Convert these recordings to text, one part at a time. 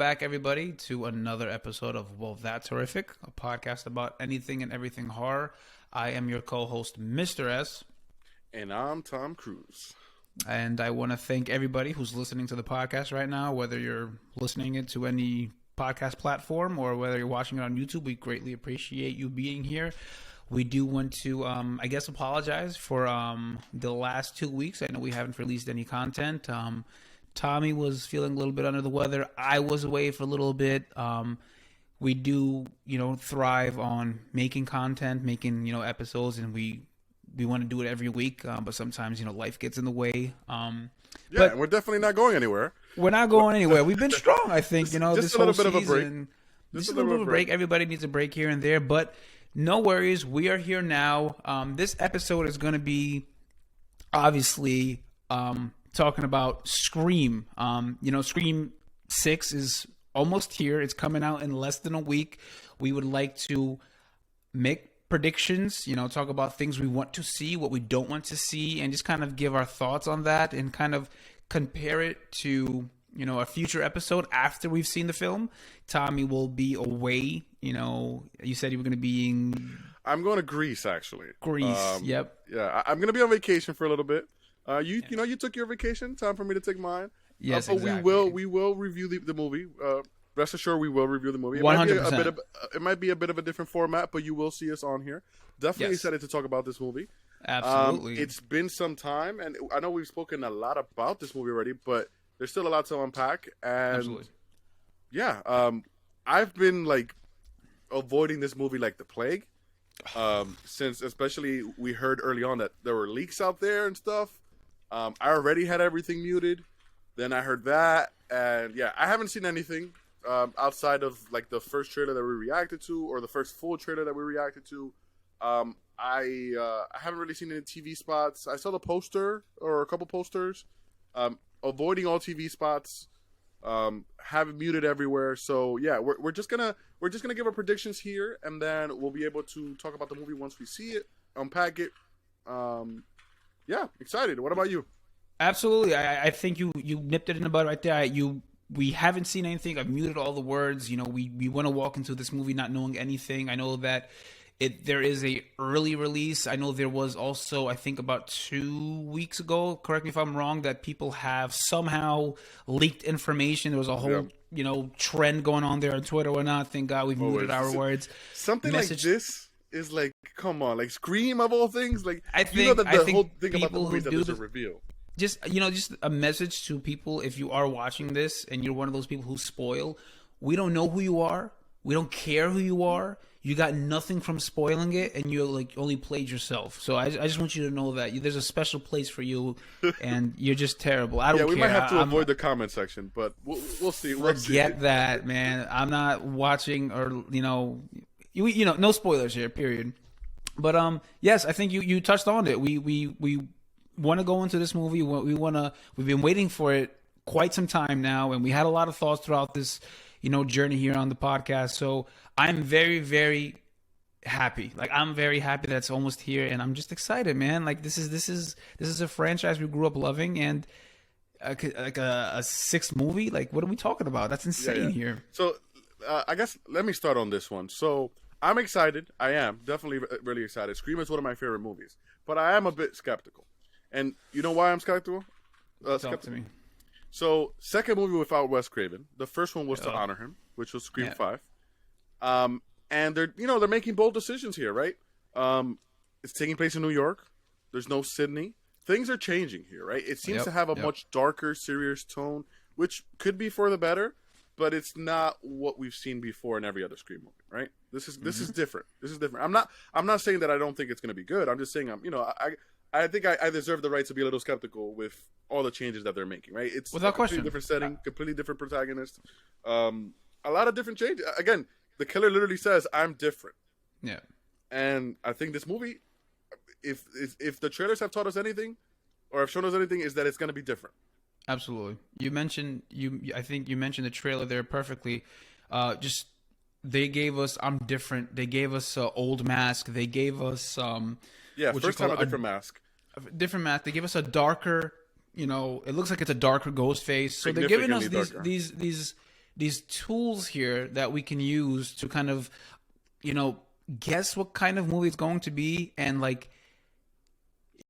back, everybody, to another episode of Well, That's Horrific, a podcast about anything and everything horror. I am your co-host, Mr. S. And I'm Tom Cruise. And I want to thank everybody who's listening to the podcast right now, whether you're listening it to any podcast platform or whether you're watching it on YouTube. We greatly appreciate you being here. We do want to, apologize for the last 2 weeks. I know we haven't released any content. Tommy was feeling a little bit under the weather. I was away for a little bit. We do, thrive on making content, making, episodes, and we want to do it every week. But sometimes, life gets in the way. But we're definitely not going anywhere. We're not going anywhere. We've been strong, I think. Just this a little bit of a break. Just a little bit of a break. Everybody needs a break here and there, but no worries. We are here now. This episode is going to be obviously talking about Scream. Scream 6 is almost here. It's coming out in less than a week. We would like to make predictions, talk about things we want to see, what we don't want to see, and just kind of give our thoughts on that and kind of compare it to, a future episode after we've seen the film. Tommy will be away. You said you were going to be in... I'm going to Greece, actually. Greece, yep. Yeah, I'm going to be on vacation for a little bit. You took your vacation. Time for me to take mine. Yes, but exactly. we will review the movie. Rest assured, we will review the movie. 100%. It might be a bit of a different format, but you will see us on here. Definitely Yes. excited to talk about this movie. Absolutely. It's been some time, and I know we've spoken a lot about this movie already, but there's still a lot to unpack. And Absolutely. Yeah, I've been avoiding this movie like the plague. Since especially we heard early on that there were leaks out there and stuff. I already had everything muted. Then I heard that, and yeah, I haven't seen anything outside of the first trailer that we reacted to, or the first full trailer that we reacted to. I haven't really seen any TV spots. I saw the poster or a couple posters. Avoiding all TV spots. Have it muted everywhere. So yeah, we're just gonna give our predictions here, and then we'll be able to talk about the movie once we see it, unpack it. Yeah, excited. What about you? Absolutely. I think you nipped it in the bud right there. We haven't seen anything. I've muted all the words. We want to walk into this movie not knowing anything. I know that there is a early release. I know there was also, I think about 2 weeks ago, correct me if I'm wrong, that people have somehow leaked information. There was a whole, trend going on there on Twitter or not. Thank God we've muted our words. Something like this is come on, Scream of all things. I think the whole thing about the people movie is that who do there's a reveal. Just a message to people, if you are watching this and you're one of those people who spoil, we don't know who you are. We don't care who you are. You got nothing from spoiling it, and you only played yourself. So I just want you to know that there's a special place for you, and you're just terrible. I don't care. Yeah, we might have to avoid the comment section, but we'll see. Forget that, man. I'm not watching, or no spoilers here. Period. But yes, I think you touched on it. We want to go into this movie. We've been waiting for it quite some time now, and we had a lot of thoughts throughout this journey here on the podcast. So I'm very, very happy. I'm very happy that it's almost here, and I'm just excited, man. This is a franchise we grew up loving, and a sixth movie. What are we talking about? That's insane here. So I guess let me start on this one. So I'm excited. I am definitely really excited. Scream is one of my favorite movies, but I am a bit skeptical. And you know why I'm skeptical? Talk to me. So, second movie without Wes Craven. The first one was to honor him, which was Scream 5. And they're making bold decisions here, right? It's taking place in New York. There's no Sydney. Things are changing here, right? It seems to have a much darker, serious tone, which could be for the better, but it's not what we've seen before in every other Scream movie, right? This is different. This is different. I'm not saying that I don't think it's going to be good. I'm just saying I think I deserve the right to be a little skeptical with all the changes that they're making, right? It's without a completely question. Different setting, completely different protagonist, a lot of different changes. Again, the killer literally says, "I'm different." Yeah. And I think this movie, if the trailers have taught us anything, or have shown us anything, is that it's going to be different. Absolutely. I think you mentioned the trailer there perfectly. They gave us "I'm different." They gave us Old Mask. They gave us first time a different mask. Different mask. They gave us a darker. It looks like it's a darker ghost face. So they're giving us these these tools here that we can use to kind of, you know, guess what kind of movie it's going to be. And like,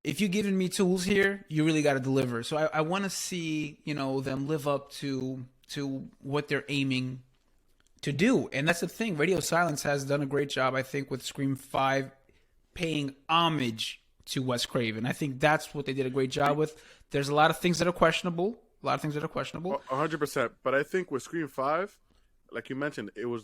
if you're giving me tools here, you really got to deliver. So I want to see, you know, them live up to what they're aiming to do. And that's the thing. Radio Silence has done a great job, I think, with Scream 5 paying homage to Wes Craven. I think that's what they did a great job with. There's a lot of things that are questionable. 100%. But I think with Scream 5, like you mentioned, it was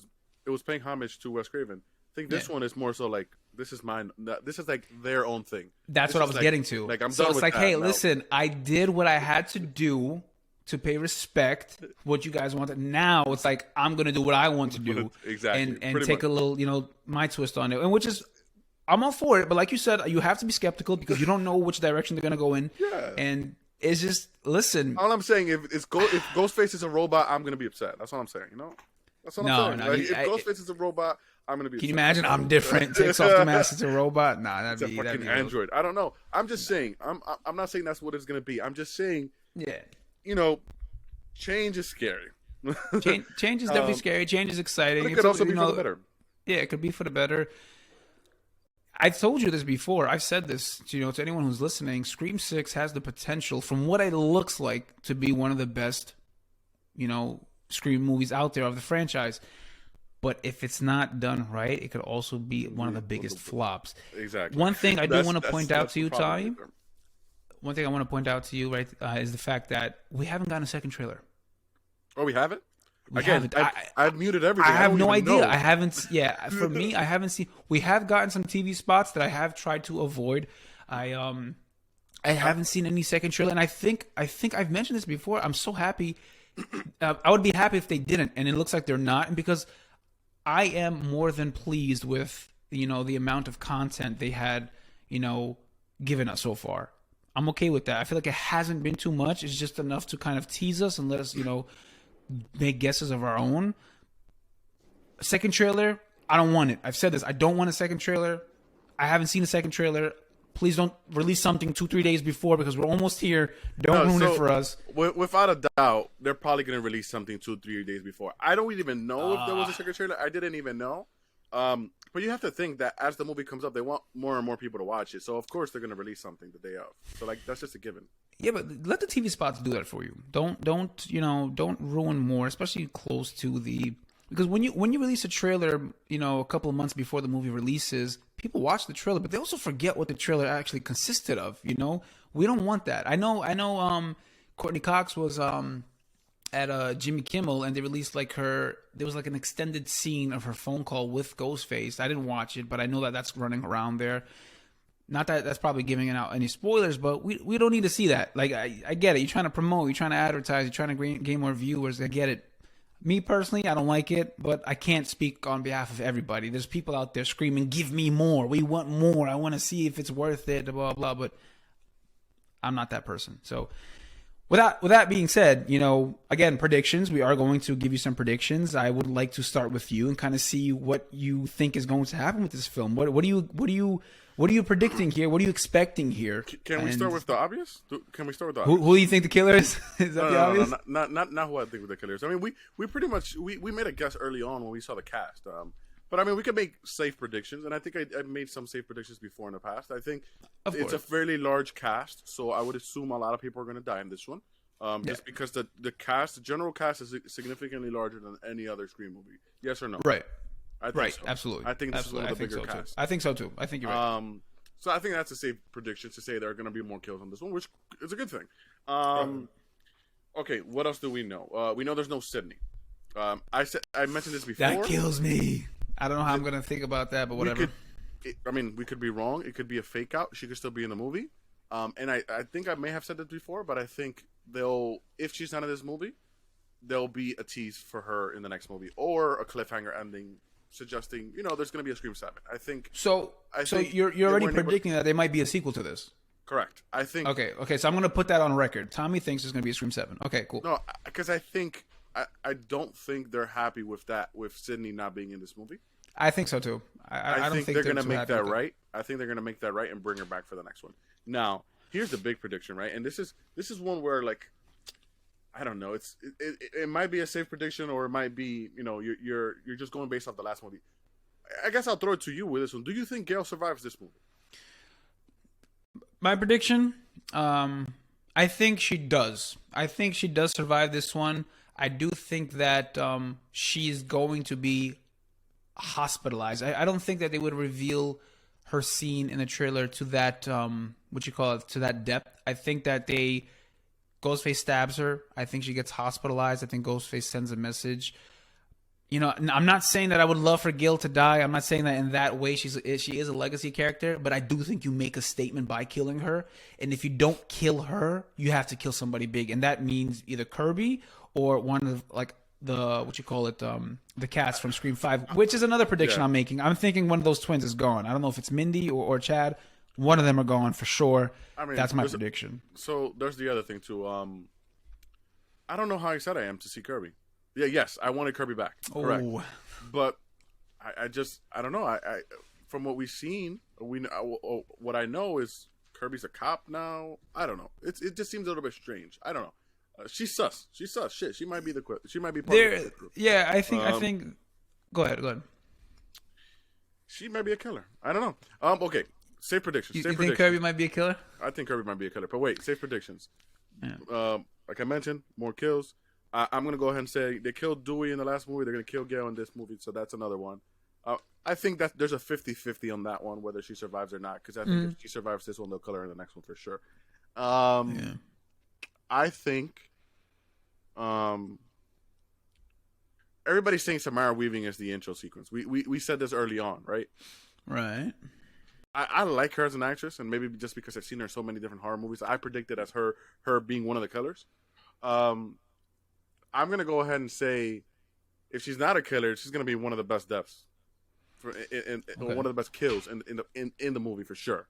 paying homage to Wes Craven. I think this one is more so like, this is mine. This is like their own thing. That's what I was getting to. Like, I'm so done it's with like, that hey, now. listen, I did what I had to do to pay respect what you guys wanted. Now it's like, I'm going to do what I want to do. Exactly. And take a little, you know, my twist on it. And which is, I'm all for it. But like you said, you have to be skeptical because you don't know which direction they're going to go in. Yeah. And it's just, listen. All I'm saying, if Ghostface is a robot, I'm going to be upset. That's all I'm saying, you know? That's what I'm saying. No, like, if Ghostface is a robot, I'm going to be upset. Can you imagine? I'm different. Takes off the mask. It's a robot. Nah, that'd It's be a fucking that'd be android. I don't know. I'm just saying. I'm not saying that's what it's going to be. I'm just saying, Yeah. you know, change is scary. Change is definitely scary. Change is exciting. But it could also be for the better. Yeah, it could be for the better. I've told you this before. I've said this, you know, to anyone who's listening. Scream 6 has the potential, from what it looks like, to be one of the best, you know, Scream movies out there of the franchise. But if it's not done right, it could also be one of the biggest flops. Exactly. One thing I do want to point out to you, Ty. right One thing I want to point out to you, right, is the fact that we haven't gotten a second trailer. Oh, we haven't? We Again, haven't. I've muted everything. I have don't no even idea. know. I haven't. Yeah, for me, I haven't seen. We have gotten some TV spots that I have tried to avoid. I haven't seen any second trailer, and I think I've mentioned this before. I'm so happy. I would be happy if they didn't, and it looks like they're not, and because I am more than pleased with, you know, the amount of content they had, you know, given us so far. I'm okay with that. I feel like it hasn't been too much. It's just enough to kind of tease us and let us, you know, make guesses of our own. A second trailer, I don't want it. I've said this. I don't want a second trailer. I haven't seen a second trailer. Please don't release something 2-3 days before because we're almost here. Don't ruin it for us. Without a doubt, they're probably going to release something 2-3 days before. I don't even know if there was a second trailer. I didn't even know. But you have to think that as the movie comes up, they want more and more people to watch it. So, of course, they're going to release something the day of. So, like, that's just a given. Yeah, but let the TV spots do that for you. Don't ruin more, especially close to the, because when you release a trailer, you know, a couple of months before the movie releases, people watch the trailer, but they also forget what the trailer actually consisted of. You know, we don't want that. I know. Courtney Cox was at Jimmy Kimmel, and they released there was like an extended scene of her phone call with Ghostface. I didn't watch it, but I know that that's running around there. Not that that's probably giving out any spoilers, but we don't need to see that. Like, I get it. You're trying to promote, you're trying to advertise, you're trying to gain more viewers. I get it. Me personally, I don't like it, but I can't speak on behalf of everybody. There's people out there screaming, "Give me more! We want more! I want to see if it's worth it." Blah blah. But I'm not that person. So, with that being said, you know, again, predictions. We are going to give you some predictions. I would like to start with you and kind of see what you think is going to happen with this film. What are you predicting here? What are you expecting here? Can we start with the obvious? Can we start with the obvious? Who do you think the killer is? Is that the obvious? No, not who I think the killer is. I mean, we pretty much we made a guess early on when we saw the cast. But I mean, we could make safe predictions, and I think I made some safe predictions before in the past. I think it's a fairly large cast, so I would assume a lot of people are going to die in this one. Just because the general cast is significantly larger than any other Scream movie. Yes or no? Right. I think so. Absolutely. I think this is one of the bigger casts. I think so too. I think you're right. So I think that's a safe prediction to say there are going to be more kills on this one, which is a good thing. Okay, what else do we know? We know there's no Sydney. I mentioned this before. That kills me. I don't know how I'm going to think about that, but whatever. We could be wrong. It could be a fake out. She could still be in the movie. And I think I may have said this before, but I think if she's not in this movie, there'll be a tease for her in the next movie or a cliffhanger ending suggesting, you know, there's going to be a Scream 7. I think. So you're already predicting that there might be a sequel to this. Correct. I think. Okay. So I'm going to put that on record. Tommy thinks there's going to be a Scream 7. Okay, cool. No, because I don't think they're happy with that, with Sydney not being in this movie. I think so too. I don't think they're going to make that right. I think they're going to make that right and bring her back for the next one. Now, here's the big prediction, right? And this is one where, like, I don't know. It might be a safe prediction, or it might be, you're just going based off the last movie. I guess I'll throw it to you with this one. Do you think Gale survives this movie? My prediction, I think she does. I think she does survive this one. I do think that she's going to be hospitalized. I don't think that they would reveal her scene in the trailer to that to that depth. I think that Ghostface stabs her. I think she gets hospitalized. I think Ghostface sends a message. I'm not saying that I would love for Gil to die. I'm not saying that in that way she is a legacy character, but I do think you make a statement by killing her. And if you don't kill her, you have to kill somebody big, and that means either Kirby or one of the cats from Scream 5, which is another prediction I'm making. I'm thinking one of those twins is gone. I don't know if it's Mindy or Chad. One of them are gone for sure. I mean, that's my prediction. So there's the other thing too. I don't know how excited I am to see Kirby. Yeah, yes, I wanted Kirby back. Correct. Oh. But I don't know. I from what we've seen, what I know is Kirby's a cop now. I don't know. It just seems a little bit strange. I don't know. She's sus. Shit, she might be part of the group. Yeah, I think. Go ahead. She might be a killer. I don't know. Okay. Safe predictions. You think Kirby might be a killer? I think Kirby might be a killer. But wait, safe predictions. Yeah. Like I mentioned, more kills. I'm going to go ahead and say they killed Dewey in the last movie. They're going to kill Gale in this movie, so that's another one. I think that there's a 50-50 on that one, whether she survives or not, because I think if she survives this one, they'll kill her in the next one for sure. I think everybody's saying Samara Weaving is the intro sequence. We said this early on, right? Right. I like her as an actress, and maybe just because I've seen her in so many different horror movies, I predicted as her being one of the killers. I'm going to go ahead and say if she's not a killer, she's going to be one of the best deaths. One of the best kills in the movie for sure.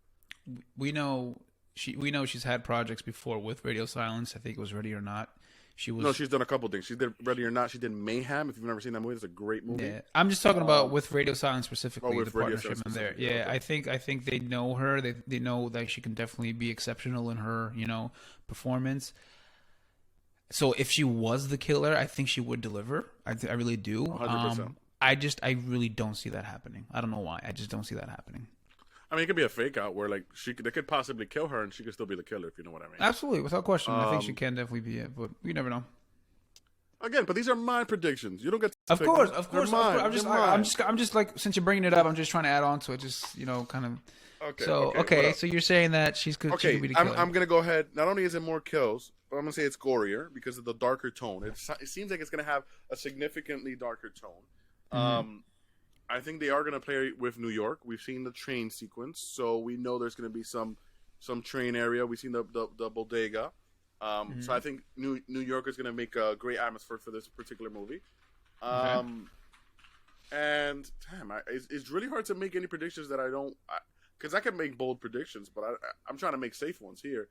We know she's had projects before with Radio Silence. I think it was Ready or Not. She's done a couple things. She did Ready or Not. She did Mayhem. If you've never seen that movie, it's a great movie. Yeah, I'm just talking about with Radio Silence specifically, the Radio partnership in there. Okay. I think they know her. They know that she can definitely be exceptional in her performance. So if she was the killer, I think she would deliver. I really do. 100%. I really don't see that happening. I don't know why. I just don't see that happening. I mean, it could be a fake out where they could possibly kill her and she could still be the killer, if you know what I mean. Absolutely, without question. I think she can definitely be it, but you never know. Again, but these are my predictions. You don't get to Of course. I'm just like, since you're bringing it up, I'm just trying to add on to it. Just kind of. Okay. So so you're saying that she could be the killer. I'm gonna go ahead. Not only is it more kills, but I'm gonna say it's gorier because of the darker tone. It seems like it's gonna have a significantly darker tone. Mm-hmm. I think they are gonna play with New York. We've seen the train sequence, so we know there's gonna be some train area. We've seen the bodega. So I think New York is gonna make a great atmosphere for this particular movie. And damn, it's really hard to make any predictions that I don't. Because I can make bold predictions, but I'm trying to make safe ones here.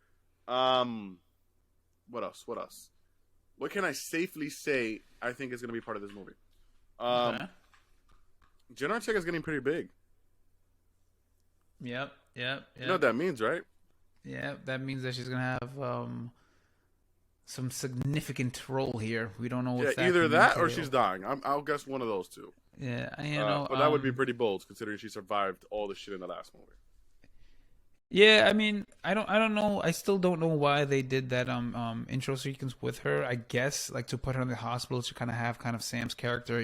What else? What can I safely say I think is going to be part of this movie? Jen Ortega is getting pretty big. Yep. You know what that means, right? Yeah, that means that she's going to have some significant role here. We don't know what's either that or she's dying. I'll guess one of those two. Yeah, but that would be pretty bold considering she survived all the shit in the last movie. Yeah, I mean, I don't know. I still don't know why they did that intro sequence with her. I guess like to put her in the hospital to kind of Sam's character,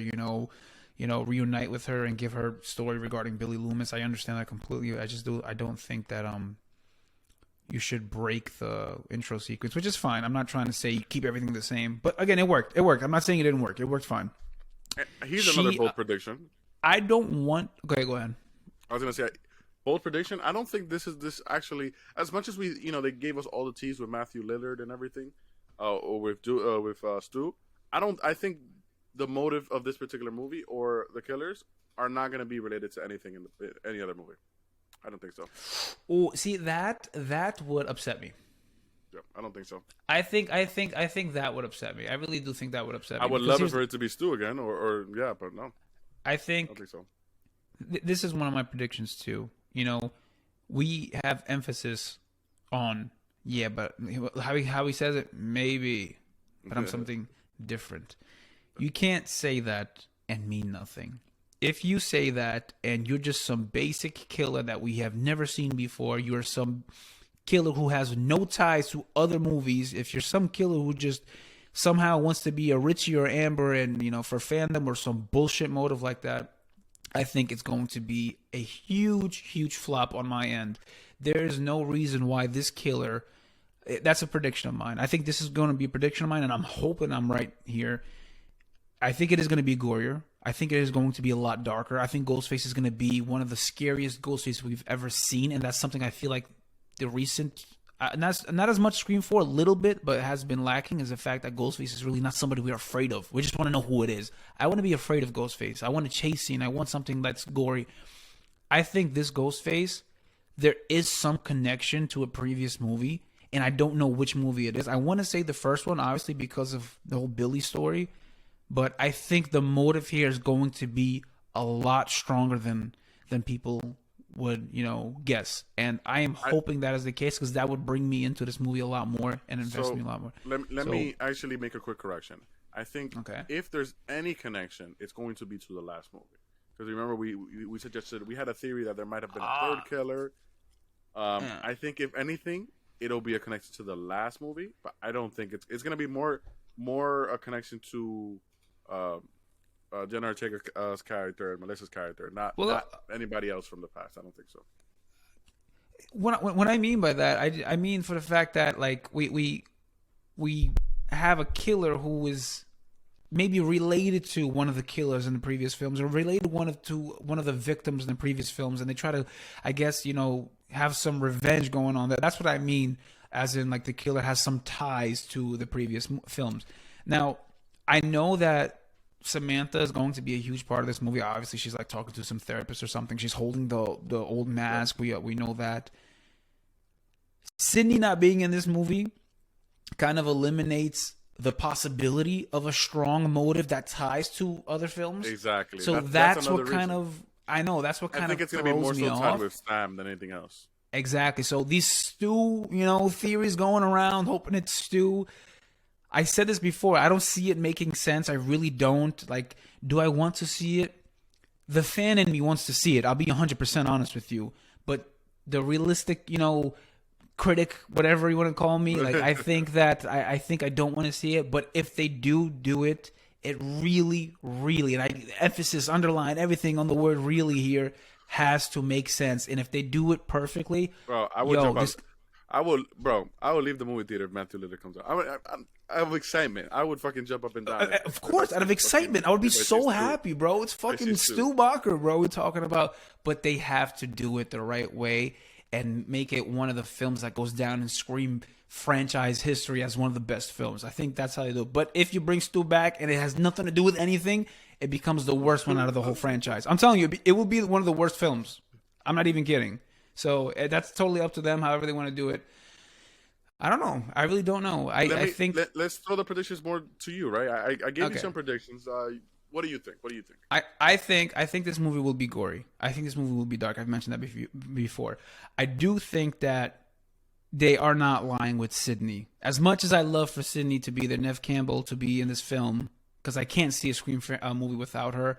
reunite with her and give her story regarding Billy Loomis. I understand that completely. I don't think that you should break the intro sequence, which is fine. I'm not trying to say keep everything the same, but again, it worked. I'm not saying it didn't work. It worked fine. Here's another bold prediction. I don't want. Okay, go ahead. I was gonna say bold prediction. I don't think this actually. As much as we, they gave us all the tease with Matthew Lillard and everything, or with Stu. I think the motive of this particular movie or the killers are not gonna be related to anything in any other movie. I don't think so. Oh, see that would upset me. Yeah, I don't think so. I think that would upset me. I really do think that would upset me. I would love it for it to be Stu again, or yeah, but no. I don't think so. This is one of my predictions too. We have emphasis on but how he says it, maybe but I'm something different. You can't say that and mean nothing. If you say that and you're just some basic killer that we have never seen before, you're some killer who has no ties to other movies, if you're some killer who just somehow wants to be a Richie or Amber and, for fandom or some bullshit motive like that, I think it's going to be a huge, huge flop on my end. There is no reason why this killer, that's a prediction of mine. I think this is going to be a prediction of mine, and I'm hoping I'm right here. I think it is going to be gorier. I think it is going to be a lot darker. I think Ghostface is going to be one of the scariest Ghostfaces we've ever seen, and that's something I feel like the recent, not as much Scream 4, a little bit, but it has been lacking, is the fact that Ghostface is really not somebody we're afraid of. We just want to know who it is. I want to be afraid of Ghostface. I want a chase scene. I want something that's gory. I think this Ghostface, there is some connection to a previous movie, and I don't know which movie it is. I want to say the first one, obviously, because of the whole Billy story, but I think the motive here is going to be a lot stronger than people would, guess. And I am hoping that is the case, because that would bring me into this movie a lot more and invest me a lot more. Let me actually make a quick correction. I think if there's any connection, it's going to be to the last movie. Because remember, we suggested, we had a theory that there might have been a third killer. I think if anything, it'll be a connection to the last movie, but I don't think it's going to be more a connection to Jenna Ortega's character and Melissa's character, not anybody else from the past. I don't think so. What I mean by that, I mean for the fact that like we have a killer who is maybe related to one of the killers in the previous films, or related to one of the victims in the previous films, and they try to, I guess, have some revenge going on. That's what I mean, as in like the killer has some ties to the previous films. Now, I know that Samantha is going to be a huge part of this movie. Obviously, she's like talking to some therapist or something. She's holding the old mask. We know that. Sidney not being in this movie kind of eliminates the possibility of a strong motive that ties to other films. Exactly. So that's what kind of, I know, that's what kind of throws me off. I think it's going to be more so tied with Sam than anything else. Exactly. So these Stu, theories going around, hoping it's Stu. I said this before. I don't see it making sense. I really don't. Like, do I want to see it? The fan in me wants to see it. I'll be 100% honest with you. But the realistic, critic, whatever you want to call me, like, I think that I think I don't want to see it. But if they do it, it really, really, and emphasis, underline everything on the word really here, has to make sense. And if they do it perfectly, bro, I would I will leave the movie theater if Matthew Lillard comes out. I have excitement. I would fucking jump up and down. Of course, out of excitement. I would be so happy, bro. It's fucking Stu Bacher, bro, we're talking about. But they have to do it the right way and make it one of the films that goes down in Scream franchise history as one of the best films. I think that's how they do it. But if you bring Stu back and it has nothing to do with anything, it becomes the worst one out of the whole franchise. I'm telling you, it will be one of the worst films. I'm not even kidding. So that's totally up to them, however they want to do it. I don't know. I really don't know. I think let's throw the predictions more to you, right? I gave you some predictions. What do you think? I think this movie will be gory. I think this movie will be dark. I've mentioned that before. I do think that they are not lying with Sidney. As much as I love for Sidney to be there, Neve Campbell to be in this film, because I can't see a Scream movie without her.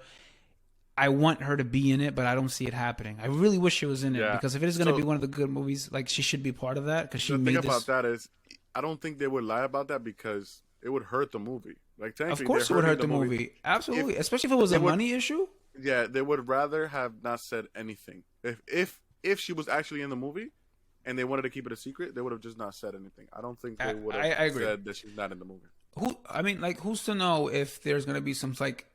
I want her to be in it, but I don't see it happening. I really wish she was in it, because if it is going to be one of the good movies, like, she should be part of that, because she made this. The thing about that is, I don't think they would lie about that, because it would hurt the movie. Like, of course it would hurt the movie. Absolutely. Especially if it was a money issue. Yeah, they would rather have not said anything. If she was actually in the movie and they wanted to keep it a secret, they would have just not said anything. I don't think they would have said that she's not in the movie. Who's to know if there's going to be some, like,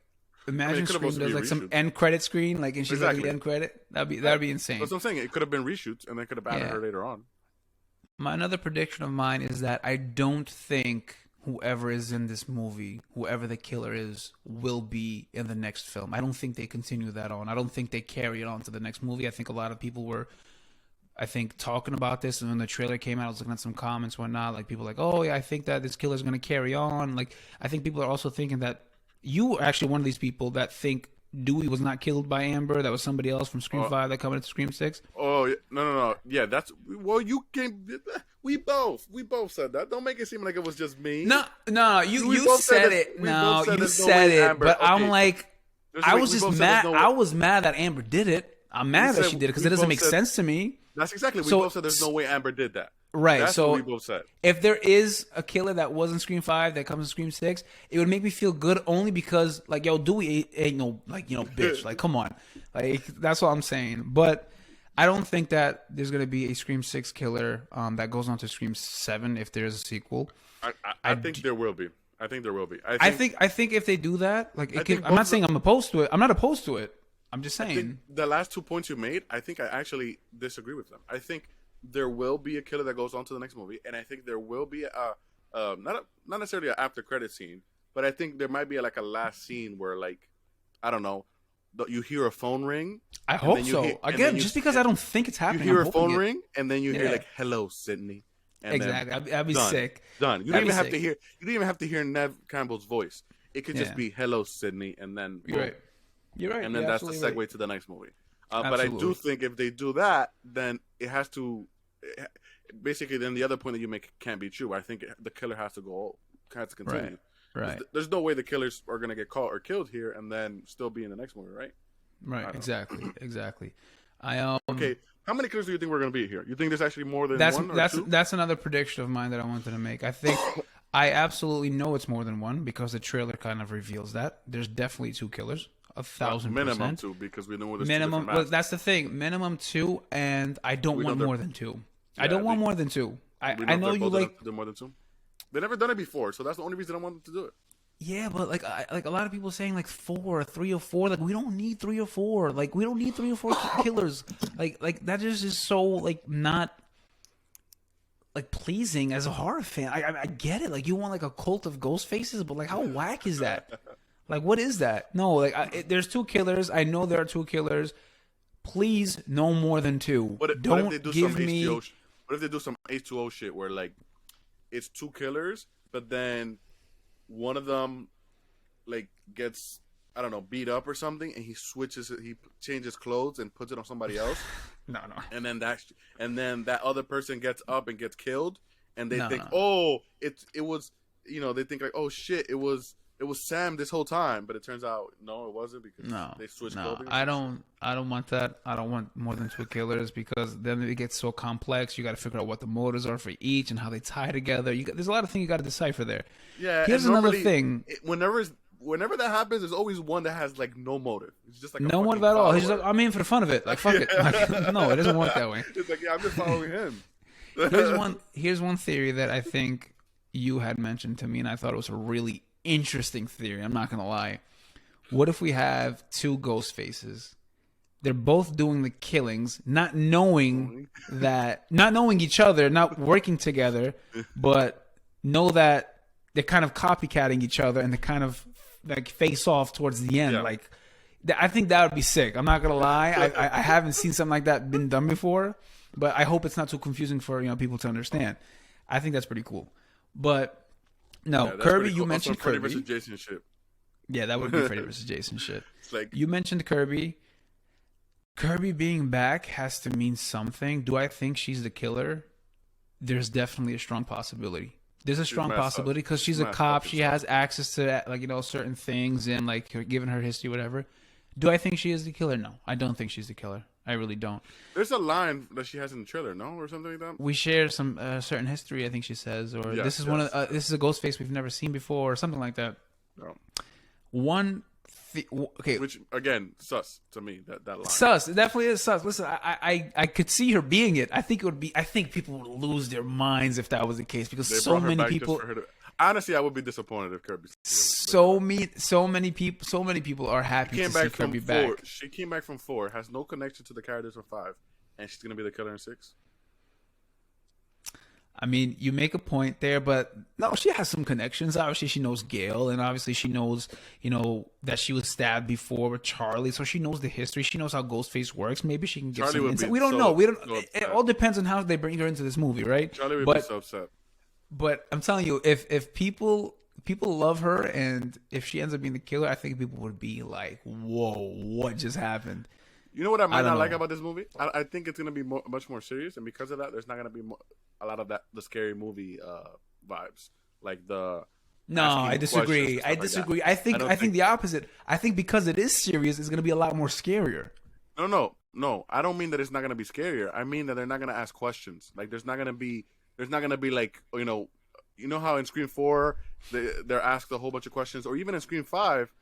imagine Scream does like some end credit screen, like, and she's like the end credit. That'd be insane. That's what I'm saying. It could have been reshoots, and they could have added her later on. Another prediction of mine is that I don't think whoever is in this movie, whoever the killer is, will be in the next film. I don't think they continue that on. I don't think they carry it on to the next movie. I think a lot of people were, talking about this, and when the trailer came out, I was looking at some comments, whatnot. Like, people like, oh yeah, I think that this killer is going to carry on. Like, I think people are also thinking that. You were actually one of these people that think Dewey was not killed by Amber. That was somebody else from Scream 5 that coming into Scream 6. Oh, no. Yeah, that's... Well, you came... We both said that. Don't make it seem like it was just me. No, you said it. No, you said it. But I'm like, I was just mad. I was mad that Amber did it. I'm mad that she did it because it doesn't make sense to me. That's exactly. We both said there's no way Amber did that. Right. That's so what we both said. If there is a killer that was in Scream 5 that comes in Scream 6, it would make me feel good only because, like, yo, Dewey ain't no, like, bitch. Like, come on. Like, that's what I'm saying. But I don't think that there's going to be a Scream 6 killer that goes on to Scream 7 if there's a sequel. I think there will be. I think there will be. I think if they do that, like, I'm not saying I'm opposed to it. I'm not opposed to it. I'm just saying. I think the last 2 points you made, I think I actually disagree with them. I think there will be a killer that goes on to the next movie, and I think there will be not necessarily an after credit scene, but I think there might be a last scene where, like, I don't know, you hear a phone ring. I hope so. Again, just because I don't think it's happening. You hear a phone ring, and then you hear like, "Hello, Sydney." And exactly, I'd be sick. Done. You don't even have to hear. You don't even have to hear Nev Campbell's voice. It could just be "Hello, Sydney," and then you're right. You're right. And then that's the segue to the next movie. But I do think if they do that, then it has to. Basically, then the other point that you make can't be true. I think the killer has to continue. Right. There's no way the killers are going to get caught or killed here and then still be in the next movie, right? Right. Exactly. Okay. How many killers do you think we're going to be here? You think there's actually more than one or two? That's another prediction of mine that I wanted to make. I think I absolutely know it's more than one because the trailer kind of reveals that. There's definitely 2 killers. 1,000%. Minimum 2 because we know there's minimum. Well, that's the thing. Minimum 2, and I don't want more than 2. Yeah, I don't want more than 2. I know you like do more than 2. They've never done it before, so that's the only reason I want them to do it. Yeah, but like a lot of people saying like 4 or 3 or 4. Like we don't need 3 or 4. Like we don't need 3 or 4 killers. Like that just is so like not like pleasing as a horror fan. I get it. Like you want like a cult of ghost faces, but like how whack is that? Like what is that? No, like there's 2 killers. I know there are 2 killers. Please, no more than 2. What if they do some H2O shit where like it's 2 killers, but then one of them like gets, I don't know, beat up or something, and he changes clothes and puts it on somebody else. No. And then that other person gets up and gets killed, and they think, it was, they think like, oh shit, it was Sam this whole time, but it turns out no, it wasn't because they switched clothing. I don't want that. I don't want more than 2 killers because then it gets so complex. You got to figure out what the motives are for each and how they tie together. There's a lot of things you got to decipher there. Yeah. Here's another thing. Whenever that happens, there's always one that has like no motive. It's just like no motive at all. He's just like, I'm in for the fun of it. Like fuck it. Like, no, it doesn't work that way. It's like, yeah, I'm just following him. Here's one theory that I think you had mentioned to me, and I thought it was a really interesting theory. I'm not gonna lie. What if we have 2 ghost faces? They're both doing the killings, not knowing each other, not working together, but know that they're kind of copycatting each other and they kind of like face off towards the end. Yeah. Like, I think that would be sick. I'm not gonna lie. I haven't seen something like that been done before, but I hope it's not too confusing for people to understand. I think that's pretty cool. But no, Kirby, you mentioned also Freddy Kirby versus Jason shit. Yeah, that would be Freddy versus Jason shit. Like, you mentioned Kirby. Kirby being back has to mean something. Do I think she's the killer? There's definitely a strong possibility. There's a strong possibility because she's a cop. She has access to like certain things and like given her history, whatever. Do I think she is the killer? No, I don't think she's the killer. I really don't. There's a line that she has in the trailer, no, or something like that. We share some certain history. I think she says, or this is this is a ghost face we've never seen before, or something like that. No. Okay. Which again, sus to me that line. Sus. It definitely is sus. Listen, I could see her being it. I think it would be. I think people would lose their minds if that was the case because so many people. Honestly, I would be disappointed if Kirby's so many people are happy to see Kirby back. She came back from 4, has no connection to the characters from 5, and she's gonna be the killer in 6. I mean, you make a point there, but no, she has some connections. Obviously, she knows Gail, and obviously she knows, that she was stabbed before with Charlie, so she knows the history. She knows how Ghostface works. Maybe she can get some insight. We don't know. It all depends on how they bring her into this movie, right? Charlie would be so upset. But I'm telling you, if people love her, and if she ends up being the killer, I think people would be like, "Whoa, what just happened?" You know what I might don't not like know. about this movie? I think it's gonna be much more serious, and because of that, there's not gonna be a lot of the scary movie vibes, like the No, asking I you questions disagree. and I stuff like that. disagree. I I think don't I think think. the opposite. I think because it is serious, it's going to be a lot more scarier. No. I don't mean that it's not gonna be scarier. I mean that they're not gonna ask questions. Like there's not gonna be like you know how in Scream 4 they're asked a whole bunch of questions, or even in Scream 5,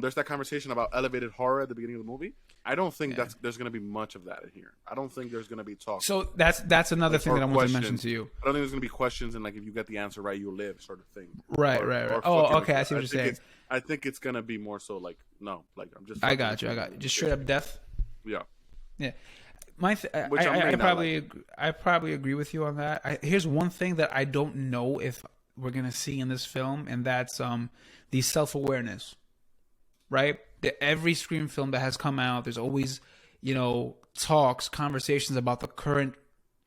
there's that conversation about elevated horror at the beginning of the movie. I don't think Yeah. there's gonna be much of that in here. I don't think there's gonna be talk. So that's another Like, thing or that I want to mention questions. to you. I don't think there's gonna be questions and like if you get the answer right, you live sort of thing. Right, Or- right, right. or Oh, fucking- okay. I see what you're think saying. I think it's gonna be more so like no, like I'm just. I fucking got you. I with got you. Just straight up death. Yeah. Yeah. Which I may I not probably agree with you on that. Here's one thing that I don't know if we're gonna see in this film, and that's the self-awareness. Right? Every Scream film that has come out, there's always talks, conversations about the current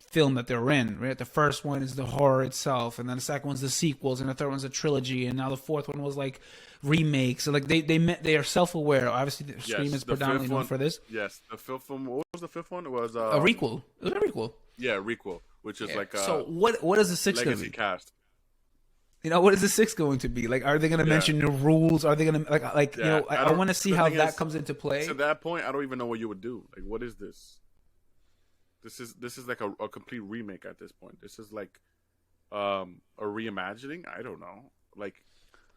film that they're in. Right? The first one is the horror itself, and then the second one's the sequels, and the third one's a trilogy, and now the fourth one was like remakes. So like they are self-aware. Obviously, Scream is the predominantly fifth known one- for this. Yes, the fifth one. What was the fifth one? It was A requel. It was a requel. Yeah, requel, which is Yeah. like So what is the sixth going to legacy be? cast. What is the sixth going to be? Like, are they going to mention the rules? Are they going to like Yeah, I want to see the how thing that is, comes into play. To that point, I don't even know what you would do. Like, what is this? This is like a complete remake at this point. This is like a reimagining. I don't know, like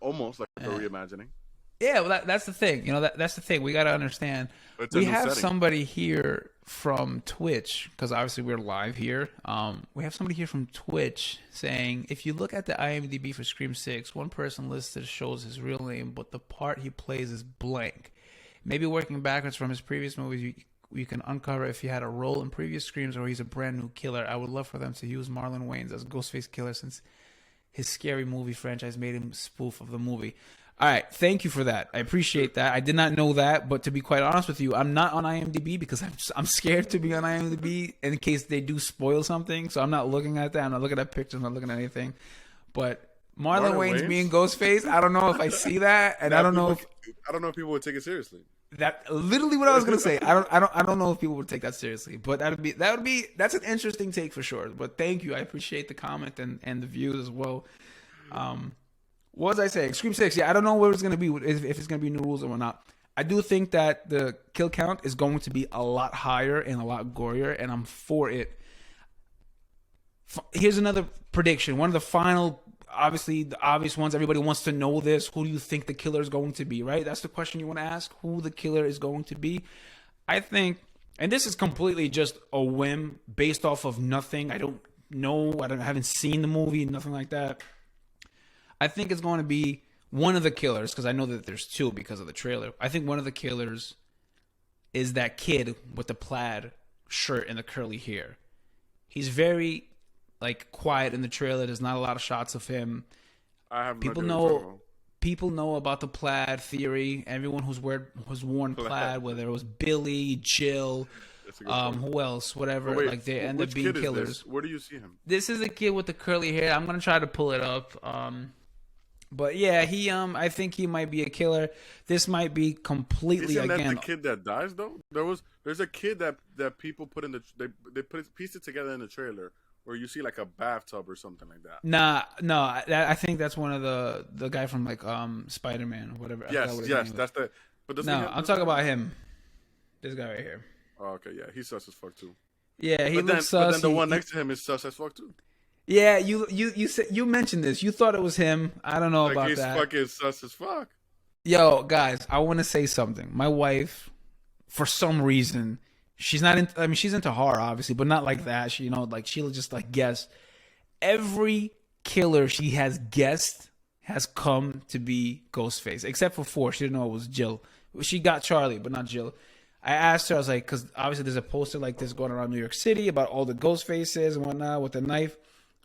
almost like a reimagining. Yeah, well, that's the thing. That's the thing. We got to understand. It's a We new have setting. somebody here from Twitch because obviously we're live here. We have somebody here from Twitch saying if you look at the IMDb for Scream 6, one person listed shows his real name, but the part he plays is blank. Maybe working backwards from his previous movies, you can uncover if he had a role in previous Screams or he's a brand new killer. I would love for them to use Marlon Wayans as Ghostface Killer since his scary movie franchise made him spoof of the movie. All right, thank you for that. I appreciate that. I did not know that, but to be quite honest with you, I'm not on IMDb because I'm scared to be on IMDb in case they do spoil something. So I'm not looking at that. I'm not looking at pictures. I'm not looking at anything. But Marlon Wayans being Ghostface, I don't know if I see that, and I don't know if people would take it seriously. that literally what I was gonna say. I don't know if people would take that seriously, but that's an interesting take for sure. But thank you, I appreciate the comment and the views as well. What was I saying? Scream 6, yeah, I don't know where it's gonna be if it's gonna be new rules or not. I do think that the kill count is going to be a lot higher and a lot gorier, and I'm for it. Here's another prediction. One of the final, obviously the obvious ones. Everybody wants to know this. Who do you think the killer is going to be? Right? That's the question you want to ask. Who the killer is going to be? I think, and this is completely just a whim based off of nothing. I don't know. I haven't seen the movie. Nothing like that. I think it's going to be one of the killers because I know that there's two because of the trailer. I think one of the killers is that kid with the plaid shirt and the curly hair. He's very quiet in the trailer. There's not a lot of shots of him. I have People know about the plaid theory. Everyone who's worn plaid, whether it was Billy, Jill, who else, whatever. Wait, they end up which being kid is killers. this? Where do you see him? This is a kid with the curly hair. I'm gonna try to pull it up. But yeah, he I think he might be a killer. This might be completely Isn't that again. the kid that dies though? There's a kid that people put in they pieced it together in the trailer where you see like a bathtub or something like that. No, I think that's one of the guy from Spider-Man or whatever. Yes, that's the. But no, I'm talking about him. This guy right here. Oh, okay, yeah, he's sus as fuck too. Yeah, he looks looks sus. But then the one next to him is sus as fuck too. Yeah, you said you mentioned this. You thought it was him. I don't know about he's that. Fucking sus as fuck. Yo, guys, I want to say something. My wife, for some reason, she's not into. I mean, she's into horror, obviously, but not like that. She, she'll just guess. Every killer she has guessed has come to be Ghostface, except for 4. She didn't know it was Jill. She got Charlie, but not Jill. I asked her. I was like, because obviously there's a poster like this going around New York City about all the ghost faces and whatnot with the knife.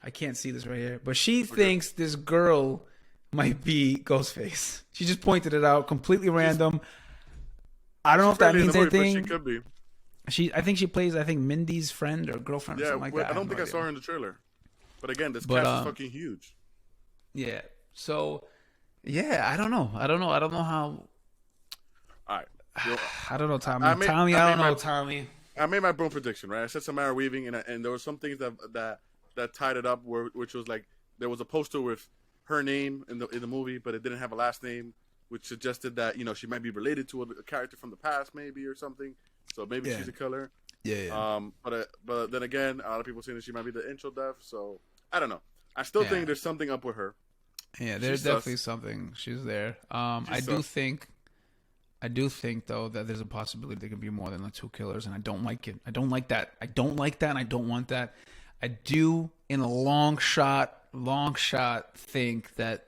I can't see this right here, but she thinks this girl might be Ghostface. She just pointed it out, completely random. I don't know if that means anything. She could be. I think she plays Mindy's friend or girlfriend or something like that. I don't think I saw her in the trailer. But again, this cast is fucking huge. Yeah. So, yeah, I don't know. I don't know how. All right. You know, I don't know, Tommy. I made, Tommy, I I made don't know, my Tommy. I made my own prediction, right? I said Samara Weaving, and there were some things that tied it up, which was like there was a poster with her name in the movie, but it didn't have a last name, which suggested that she might be related to a character from the past, maybe or something. So maybe she's a killer. Yeah. But then again, a lot of people saying that she might be the intro death. So I don't know. I still think there's something up with her. Yeah, there's definitely something. She's there. I do think though that there's a possibility there can be more than the two killers, and I don't like it. I don't like that. I don't like that, and I don't want that. I do, in a long shot, think that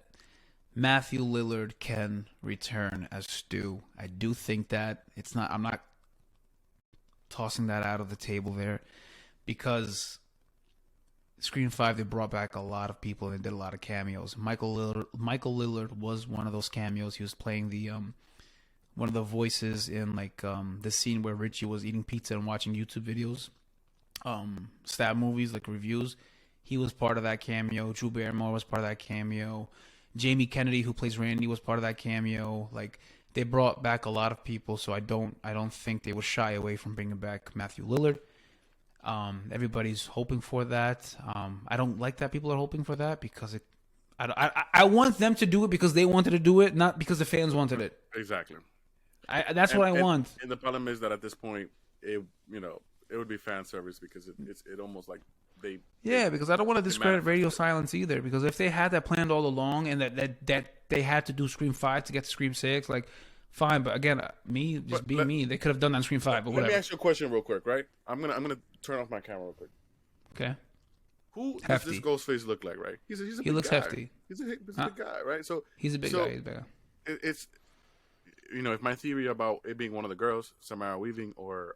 Matthew Lillard can return as Stu. I do think that I'm not tossing that out of the table there, because Scream 5, they brought back a lot of people and they did a lot of cameos. Michael Lillard was one of those cameos. He was playing the one of the voices in the scene where Richie was eating pizza and watching YouTube videos, stab movies, like reviews. He was part of that cameo. Drew Barrymore was part of that cameo. Jamie Kennedy, who plays Randy, was part of that cameo. Like, they brought back a lot of people, so I don't think they would shy away from bringing back Matthew Lillard. Everybody's hoping for that. I don't like that people are hoping for that, because I want them to do it because they wanted to do it, not because the fans wanted it. Exactly. That's what I want. And the problem is that at this point, it would be fan service, because it almost like because I don't want to discredit Radio Silence either, because if they had that planned all along and that they had to do Scream 5 to get to Scream 6, like, fine, but again, me, they could have done that in Scream 5, but whatever. Let me ask you a question real quick, right? I'm gonna turn off my camera real quick. Okay. Who does this Ghostface look like, right? He looks guy. Hefty. He's a big guy, right? So he's a big guy. He's a big guy. It's if my theory about it being one of the girls, Samara Weaving or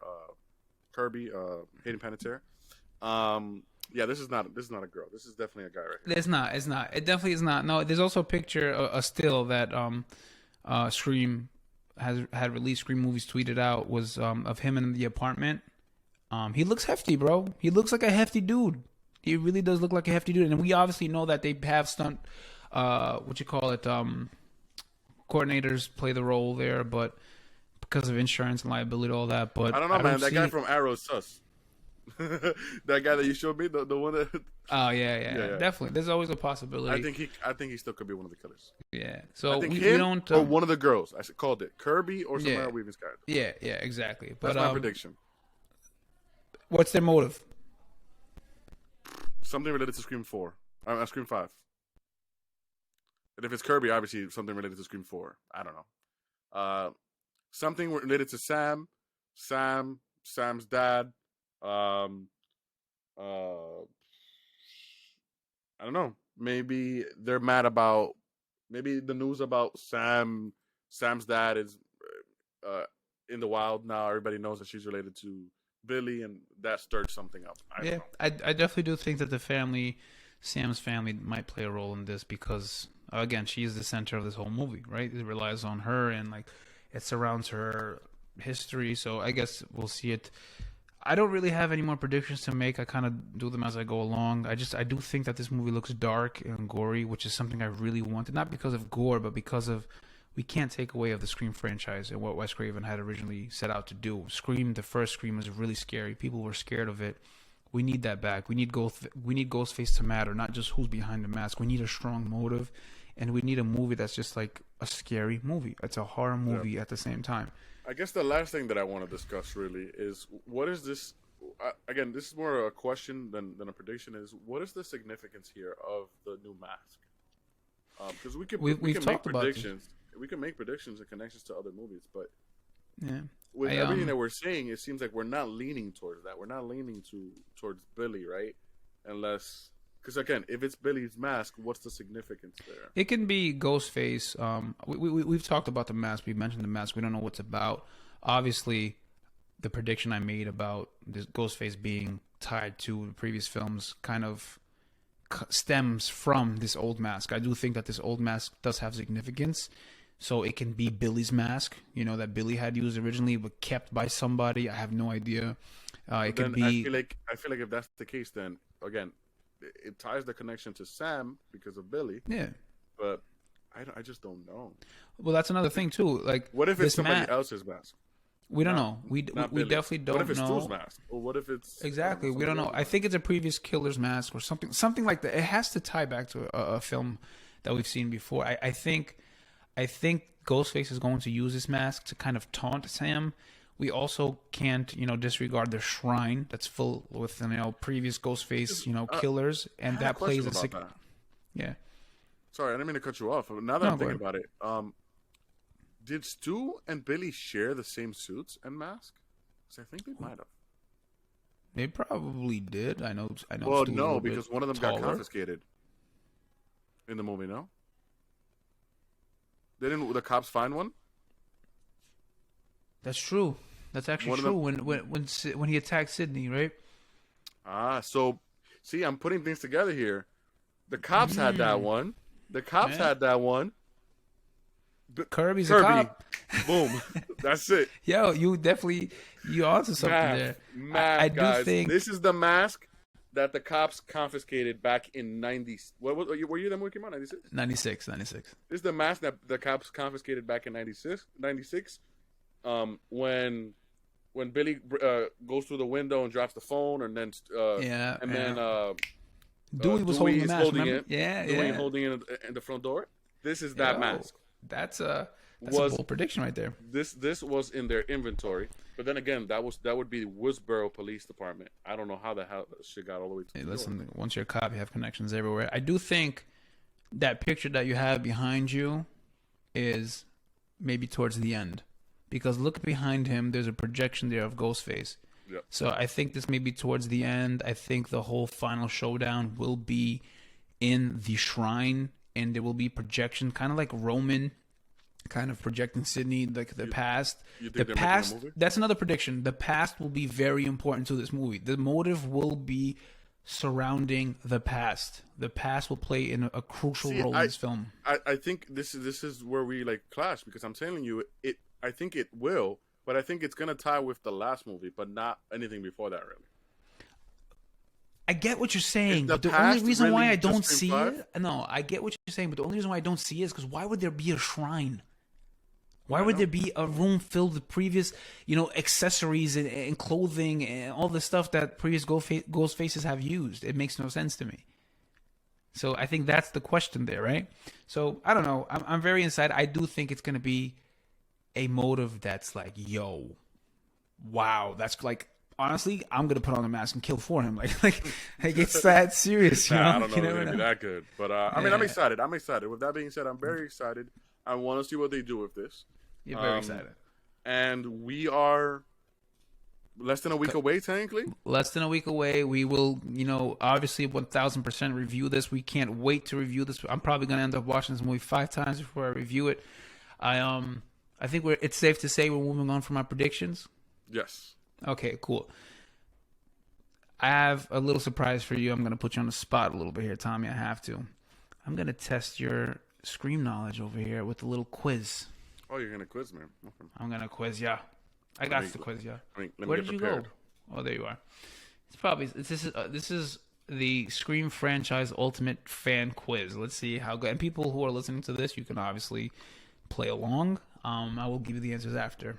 Kirby, Hayden Panettiere, this is not a girl. This is definitely a guy, right here. It's not. It definitely is not. No, there's also a picture, a still that Scream had released. Scream Movies tweeted out was of him in the apartment. He looks hefty, bro. He looks like a hefty dude. He really does look like a hefty dude. And we obviously know that they have stunt, coordinators play the role there, but because of insurance and liability, all that. But I don't know, man. That guy from Arrow is sus. That guy that you showed me, the one that. Oh yeah, definitely. There's always a possibility. I think he still could be one of the killers. Yeah. So we don't. Or one of the girls. I called it Kirby or Samara Weaving's character. Yeah, exactly. But that's my prediction. What's their motive? Something related to Scream 4. Scream 5. And if it's Kirby, obviously something related to Scream 4. I don't know. Something related to Sam's dad. I don't know. Maybe they're mad about. Maybe the news about Sam's dad is in the wild now. Everybody knows that she's related to Billy, and that stirred something up. I definitely do think that Sam's family might play a role in this, because again, she is the center of this whole movie, right? It relies on her, and like it surrounds her history. So I guess we'll see it. I don't really have any more predictions to make. I kind of do them as I go along. I do think that this movie looks dark and gory, which is something I really wanted, not because of gore, but because of we can't take away of the Scream franchise and what Wes Craven had originally set out to do. Scream, the first Scream, was really scary. People were scared of it. We need that back. We need Ghostface to matter, not just who's behind the mask. We need a strong motive, and we need a movie that's just like a scary movie. It's a horror movie at the same time. I guess the last thing that I want to discuss really is what is this? Again, this is more a question than a prediction. Is what is the significance here of the new mask? Because we can make predictions. We can make predictions and connections to other movies, but with everything that we're saying, it seems like we're not leaning towards that. We're not leaning towards Billy, right? Unless, because again, if it's Billy's mask, what's the significance there? It can be Ghostface. We've talked about the mask. We mentioned the mask. We don't know what's about. Obviously, the prediction I made about this Ghostface being tied to the previous films kind of stems from this old mask. I do think that this old mask does have significance. So it can be Billy's mask, that Billy had used originally, but kept by somebody. I have no idea. It could be. I feel like if that's the case, then again, it ties the connection to Sam because of Billy. Yeah, but I just don't know. Well, that's another thing too. Like, what if it's somebody else's mask? We don't know. We Billy. definitely don't What if it's know. Stu's mask? Or what if it's Exactly. We don't know. I think it's a previous killer's mask or something like that. It has to tie back to a film that we've seen before. I think Ghostface is going to use this mask to kind of taunt Sam. We also can't, disregard the shrine that's full with, previous Ghostface, killers, and that plays a yeah. Sorry, I didn't mean to cut you off. Now that I'm thinking about it, did Stu and Billy share the same suits and mask? Because I think they might have. They probably did. I know. Well, no, because one of them got confiscated in the movie. No, didn't the cops find one? That's true. That's actually true. When he attacked Sydney, right? So see, I'm putting things together here. The cops had that one. The cops had that one. Kirby's a cop. Boom. That's it. Yo, you onto something there. I guys. do think this is the mask that the cops confiscated back in 90. What were you then when it came out? 96? 96. This is the mask that the cops confiscated back in 96. When Billy goes through the window and drops the phone, and then Dewey was holding the mask. Holding it. Dewey holding it in the front door. This is that mask. That's a bold prediction right there. This was in their inventory, but then again, that would be the Woodsboro Police Department. I don't know how the hell that shit got all the way to. Hey, listen, once you're a cop, you have connections everywhere. I do think that picture that you have behind you is maybe towards the end, because look behind him. There's a projection there of Ghostface. Yep. So I think this may be towards the end. I think the whole final showdown will be in the shrine, and there will be projection, kind of like Roman, kind of projecting Sydney, like the past. The past. That's another prediction. The past will be very important to this movie. The motive will be surrounding the past. The past will play in a crucial role in this film. I think this is where we clash, because I'm telling you, I think it will. But I think it's going to tie with the last movie, but not anything before that, really. I get what you're saying, but the only reason why I don't see it... No, I get what you're saying, but the only reason why I don't see it is because why would there be a shrine? Why would there be a room filled with previous, accessories and clothing and all the stuff that previous ghost faces have used? It makes no sense to me. So I think that's the question there, right? So, I don't know. I'm very inside. I do think it's going to be a motive that's like, yo, wow, that's like, honestly, I'm gonna put on a mask and kill for him. Like it's that serious, you know? I don't know if it's gonna be that good, but I mean, I'm excited. With that being said, I'm very excited. I want to see what they do with this. You're very excited, and we are less than a week away, technically. Less than a week away. We will, obviously 1,000% review this. We can't wait to review this. I'm probably gonna end up watching this movie 5 times before I review it. I think it's safe to say we're moving on from our predictions. Yes. Okay, cool. I have a little surprise for you. I'm going to put you on the spot a little bit here, Tommy. I have to. I'm going to test your Scream knowledge over here with a little quiz. Oh, you're going to quiz me? Okay. I'm going to quiz ya. I got to quiz ya. Where did you go? Oh, there you are. This is the Scream franchise ultimate fan quiz. Let's see how good. And people who are listening to this, you can obviously play along. I will give you the answers after.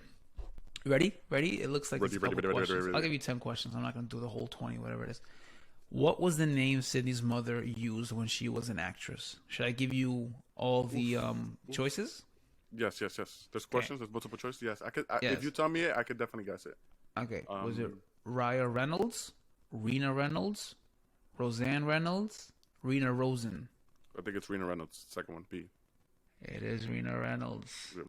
Ready? It looks like it's questions. I'll give you 10 questions. I'm not going to do the whole 20, whatever it is. What was the name Sydney's mother used when she was an actress? Should I give you all the choices? Yes. There's questions. There's multiple choices. Yes, I could. Yes. If you tell me it, I could definitely guess it. Okay. Was it Raya Reynolds, Rena Reynolds, Roseanne Reynolds, Rena Rosen? I think it's Rena Reynolds. Second one, B. It is Rena Reynolds. Yeah.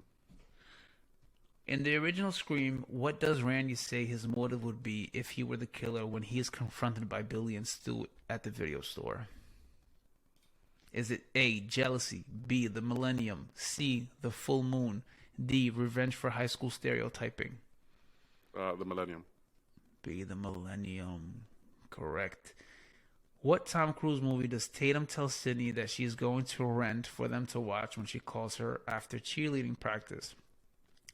In the original Scream, what does Randy say his motive would be if he were the killer when he is confronted by Billy and Stu at the video store? Is it A, jealousy, B, the millennium, C, the full moon, D, revenge for high school stereotyping? The millennium. B, the millennium. Correct. What Tom Cruise movie does Tatum tell Sydney that she is going to rent for them to watch when she calls her after cheerleading practice?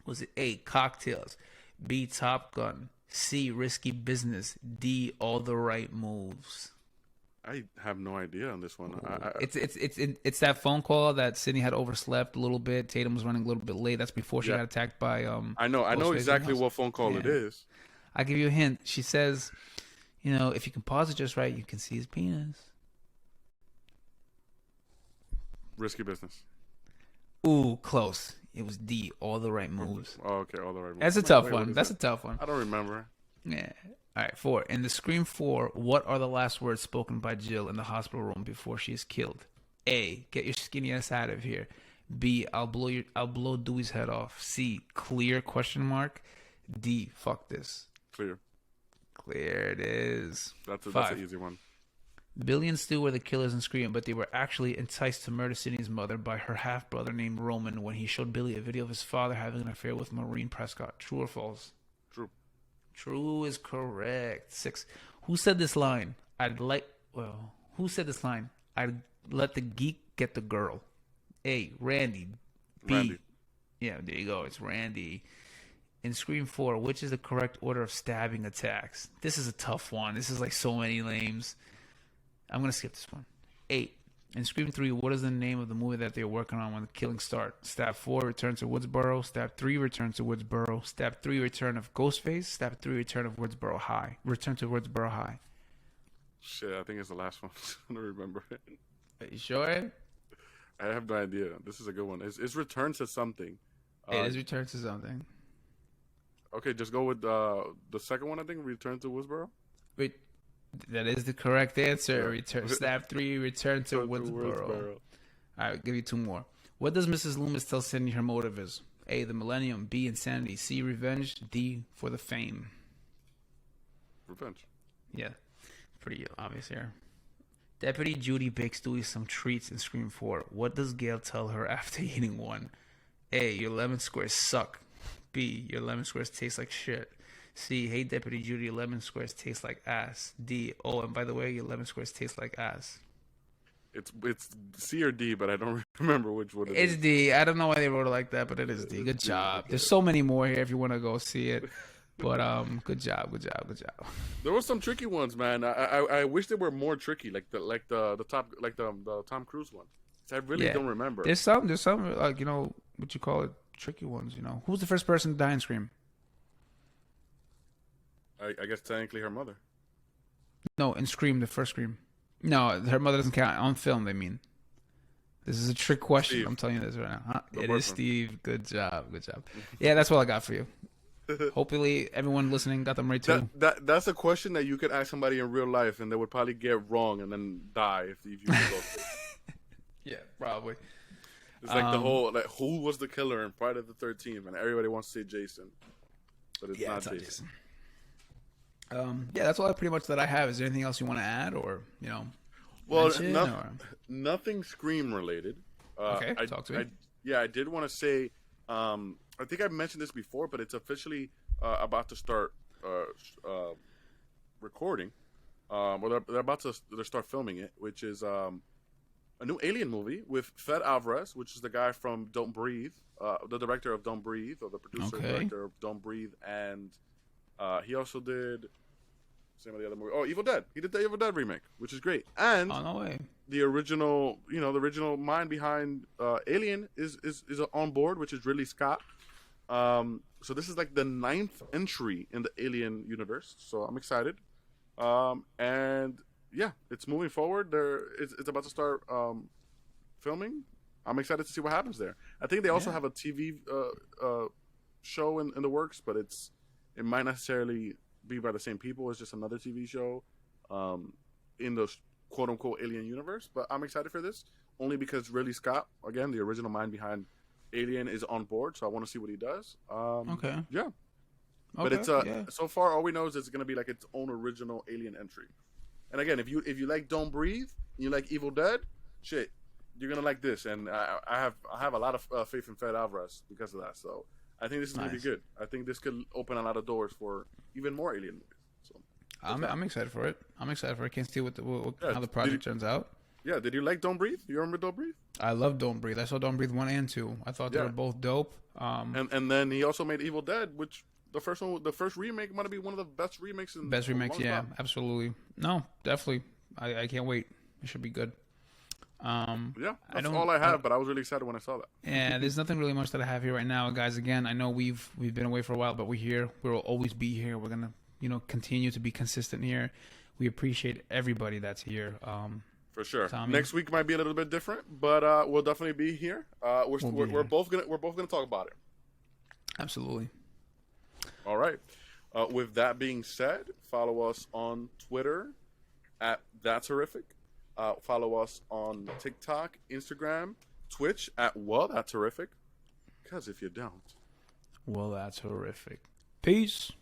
Was it A, Cocktails, B, Top Gun, C, Risky Business, D, All the Right Moves? I have no idea on this one. It's that phone call that Sydney had overslept a little bit. Tatum was running a little bit late. That's before she Yeah, got attacked by I know Ghostface in the exactly house. what phone call it Yeah. is. I'll give you a hint. She says, you know, if you can pause it just right, you can see his penis. Risky business. Ooh, close. It was D. All the right moves. Oh, okay, all the right. That's a Wait, tough what one. is That's that? a tough one. I don't remember. Yeah. All right, 4. In the Scream 4, what are the last words spoken by Jill in the hospital room before she is killed? A. Get your skinny ass out of here. B. I'll blow Dewey's head off. C. Clear ? D. Fuck this. Clear. Clear it is. That's 5. an easy one. Billy and Stu were the killers in Scream, but they were actually enticed to murder Sydney's mother by her half-brother named Roman when he showed Billy a video of his father having an affair with Maureen Prescott. True or false? True. True is correct. 6. Who said this line? Who said this line? I'd let the geek get the girl. A. Randy. B. Randy. Yeah, there you go. It's Randy. In Scream 4, which is the correct order of stabbing attacks? This is a tough one. This is like so many names. I'm going to skip this one. 8. In Scream 3, what is the name of the movie that they're working on when the killings start? Stab 4, Return to Woodsboro. Stab 3, Return to Woodsboro. Stab 3, Return of Ghostface. Stab 3, Return of Woodsboro High. Return to Woodsboro High. Shit, I think it's the last one. I don't remember it. Are you sure? I have no idea. This is a good one. It's Return to something. It is Return to something. Okay, just go with the second one. I think Return to Woodsboro. Wait, that is the correct answer. Return. Stab 3, Return to Woodsboro. All right, I'll give you 2 more. What does Mrs. Loomis tell Sydney her motive is? A. The Millennium. B. Insanity. C. Revenge. D. For the fame. Revenge. Yeah, pretty obvious here. Deputy Judy bakes Dewey some treats in Scream 4. What does Gail tell her after eating one? A. Your lemon squares suck. B. Your lemon squares taste like shit. C. Hey, Deputy Judy, your lemon squares taste like ass. D. Oh, and by the way, your lemon squares taste like ass. It's C or D, but I don't remember which one it It's is. D. I don't know why they wrote it like that, but it is D. Good job. There's so many more here if you want to go see it. But good job. There were some tricky ones, man. I wish they were more tricky, like the Tom Cruise one. I really don't remember. There's some like, you know, what you call it, tricky ones. You know, who's the first person to die in Scream? I guess technically her mother. No, in Scream, the first Scream. No, her mother doesn't count on film. They mean. This is a trick question. Steve. I'm telling you this right now. Huh? It boyfriend. is Steve. Good job. Yeah, that's all I got for you. Hopefully, everyone listening got them right too. That's a question that you could ask somebody in real life, and they would probably get wrong and then die if you go through. Yeah, probably. It's like the whole who was the killer in Friday the 13th, and everybody wants to say Jason, but it's not Jason. Yeah, that's all pretty much that I have. Is there anything else you want to add, or you know? Well, mention, nothing Scream related. Okay, talk to me. I did want to say. I think I mentioned this before, but it's officially about to start recording. Well, they're about to start filming it, which is a new Alien movie with Fed Alvarez, which is the guy from Don't Breathe, the director of Don't Breathe, or the producer and director of Don't Breathe, and he also did some of the other movies. Oh, Evil Dead. He did the Evil Dead remake, which is great. And no way. the original, the original mind behind Alien is on board, which is Ridley Scott. So this is like the 9th entry in the Alien universe. So I'm excited. And yeah, it's moving forward. It's about to start filming. I'm excited to see what happens there. I think they also have a TV show in the works, but it might necessarily be by the same people. It's just another TV show in the quote unquote Alien universe. But I'm excited for this only because Ridley Scott, again, the original mind behind Alien, is on board. So I want to see what he does. Okay. Yeah. But it's so far all we know is it's going to be like its own original Alien entry. And again, if you like Don't Breathe, and you like Evil Dead, shit, you're gonna like this. And I have a lot of faith in Fed Alvarez because of that. So I think this is gonna be good. I think this could open a lot of doors for even more Alien movies. So I'm excited for it. Can't see how the project turns out. Yeah. Did you like Don't Breathe? You remember Don't Breathe? I love Don't Breathe. I saw Don't Breathe 1 and 2. I thought they were both dope. And then he also made Evil Dead, which the first remake might be one of the best remakes. Yeah, absolutely. No, definitely. I can't wait. It should be good. Yeah, that's all I have. But I was really excited when I saw that. And there's nothing really much that I have here right now, guys. Again, I know we've been away for a while, but we're here. We'll always be here. We're gonna continue to be consistent here. We appreciate everybody that's here. For sure. Tommy. Next week might be a little bit different, but we'll definitely be here. We're both gonna talk about it. Absolutely. All right. With that being said, follow us on Twitter at That's Horrific. Follow us on TikTok, Instagram, Twitch at Well That's Horrific. Because if you don't, well, that's horrific. Peace.